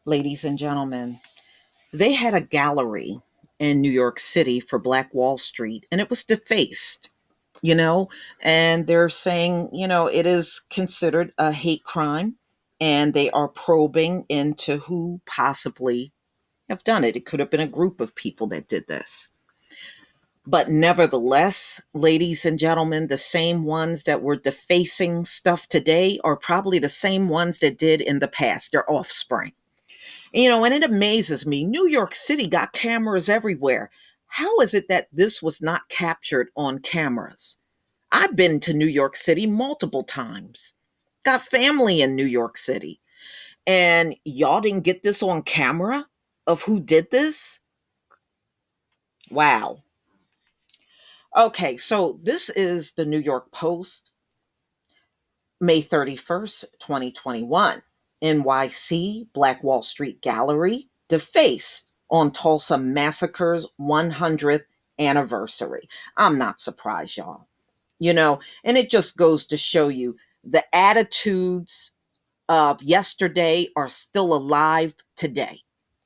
Ladies and gentlemen, they had a gallery in New York City for Black Wall Street, and it was defaced, you know, and they're saying, it is considered a hate crime, and they are probing into who possibly have done it. It could have been a group of people that did this. But nevertheless, ladies and gentlemen, the same ones that were defacing stuff today are probably the same ones that did in the past, their offspring. And it amazes me. New York City got cameras everywhere. How is it that this was not captured on cameras? I've been to New York City multiple times, got family in New York City, and y'all didn't get this on camera of who did this? Wow. Okay, so this is the New York Post, May 31st, 2021. NYC Black Wall Street Gallery defaced on Tulsa Massacre's 100th anniversary. I'm not surprised, y'all. And it just goes to show you the attitudes of yesterday are still alive today.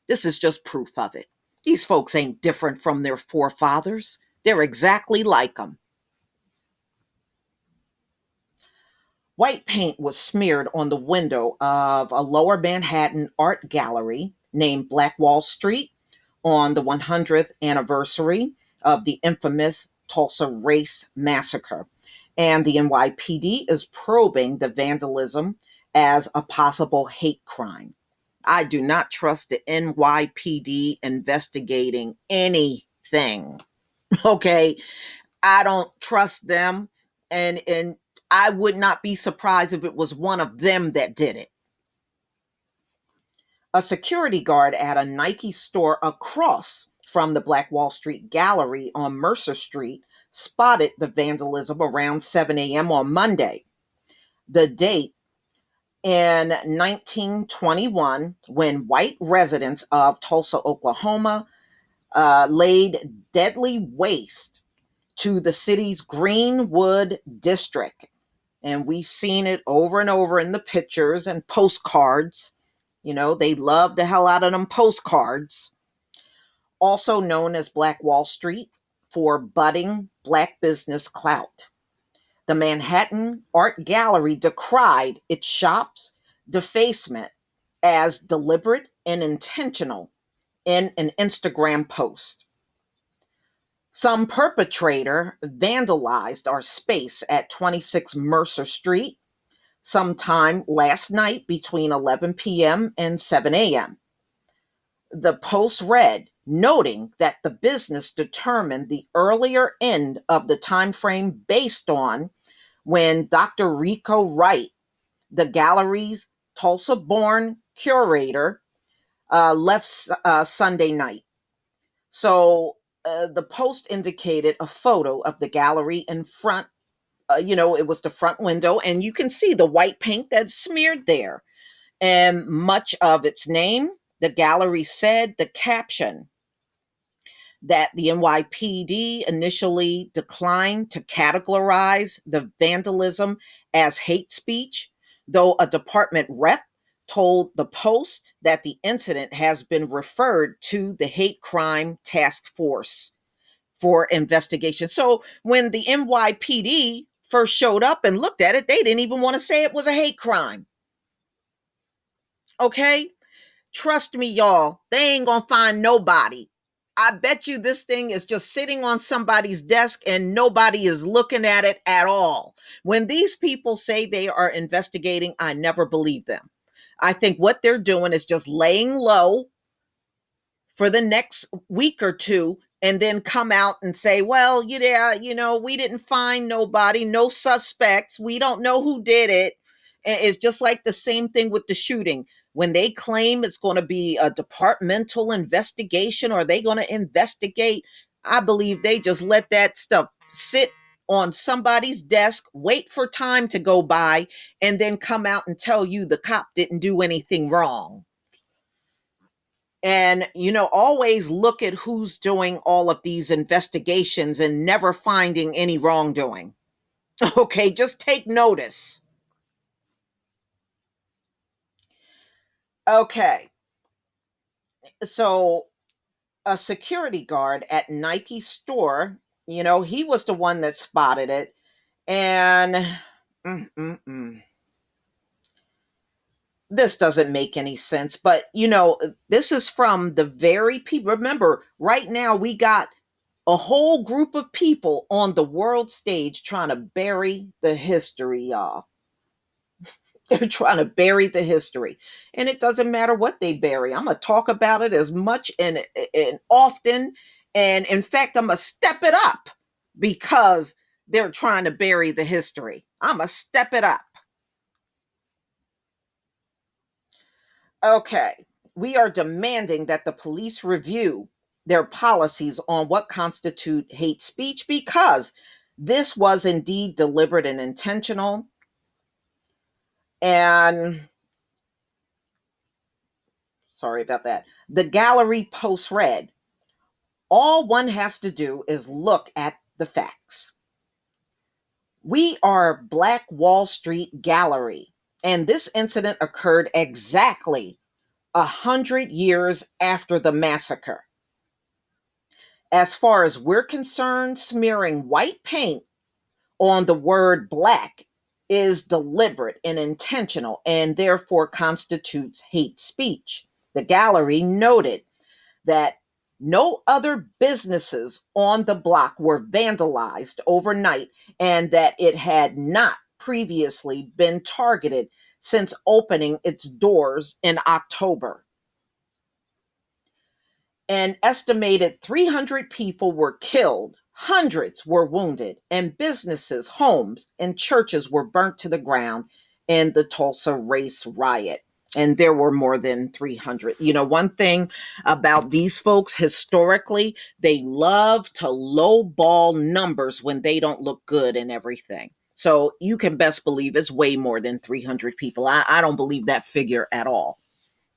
This is just proof of it. These folks ain't different from their forefathers. They're exactly like them. White paint was smeared on the window of a lower Manhattan art gallery named Black Wall Street on the 100th anniversary of the infamous Tulsa Race Massacre. And the NYPD is probing the vandalism as a possible hate crime. I do not trust the NYPD investigating anything. Okay. I don't trust them. And I would not be surprised if it was one of them that did it. A security guard at a Nike store across from the Black Wall Street Gallery on Mercer Street spotted the vandalism around 7 a.m. on Monday. The date in 1921, when white residents of Tulsa, Oklahoma, laid deadly waste to the city's Greenwood district. And we've seen it over and over in the pictures and postcards. They love the hell out of them postcards. Also known as Black Wall Street for budding black business clout. The Manhattan Art Gallery decried its shop's defacement as deliberate and intentional in an Instagram post. Some perpetrator vandalized our space at 26 Mercer Street sometime last night between 11 p.m. and 7 a.m. The post read, noting that the business determined the earlier end of the time frame based on when Dr. Rico Wright, the gallery's Tulsa-born curator, left Sunday night. So the post indicated a photo of the gallery in front. It was the front window, and you can see the white paint that's smeared there. And much of its name, the gallery said the caption that the NYPD initially declined to categorize the vandalism as hate speech, though a department rep told the Post that the incident has been referred to the Hate Crime Task Force for investigation. So when the NYPD first showed up and looked at it, they didn't even want to say it was a hate crime. Okay? Trust me, y'all, they ain't gonna find nobody. I bet you this thing is just sitting on somebody's desk and nobody is looking at it at all. When these people say they are investigating, I never believe them. I think what they're doing is just laying low for the next week or two and then come out and say, well, yeah, we didn't find nobody, no suspects. We don't know who did it. And it's just like the same thing with the shooting. When they claim it's going to be a departmental investigation or they going to investigate, I believe they just let that stuff sit on somebody's desk, wait for time to go by, and then come out and tell you the cop didn't do anything wrong. And, always look at who's doing all of these investigations and never finding any wrongdoing. Okay, just take notice. Okay. So a security guard at Nike store, he was the one that spotted it. And mm, mm, mm. This doesn't make any sense. But, this is from the very people. Remember, right now we got a whole group of people on the world stage trying to bury the history, y'all. They're trying to bury the history. And it doesn't matter what they bury. I'm going to talk about it as much and often. And in fact, I'm going to step it up because they're trying to bury the history. I'm going to step it up. Okay. We are demanding that the police review their policies on what constitute hate speech because this was indeed deliberate and intentional. And sorry about that. The gallery post read, all one has to do is look at the facts. We are Black Wall Street Gallery, and this incident occurred exactly 100 years after the massacre. As far as we're concerned, smearing white paint on the word black is deliberate and intentional and therefore constitutes hate speech. The gallery noted that no other businesses on the block were vandalized overnight and that it had not previously been targeted since opening its doors in October. An estimated 300 people were killed, hundreds were wounded, and businesses, homes, and churches were burnt to the ground in the Tulsa race riot. And there were more than 300. One thing about these folks historically, they love to lowball numbers when they don't look good and everything. So you can best believe it's way more than 300 people. I don't believe that figure at all.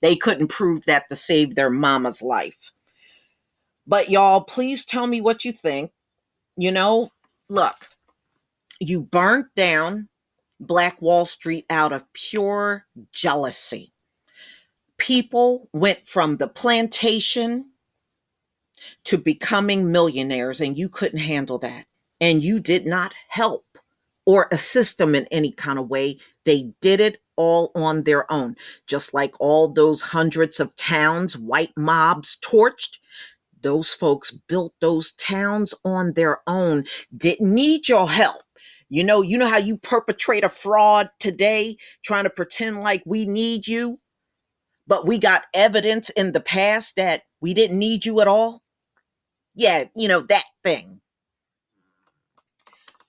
They couldn't prove that to save their mama's life. But y'all, please tell me what you think. Look, you burnt down Black Wall Street out of pure jealousy. People went from the plantation to becoming millionaires, and you couldn't handle that. And you did not help or assist them in any kind of way. They did it all on their own. Just like all those hundreds of towns white mobs torched, those folks built those towns on their own, didn't need your help. You know how you perpetrate a fraud today, trying to pretend like we need you, but we got evidence in the past that we didn't need you at all? Yeah, that thing.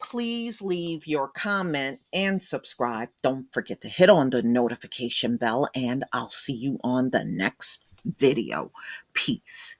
Please leave your comment and subscribe. Don't forget to hit on the notification bell, and I'll see you on the next video. Peace.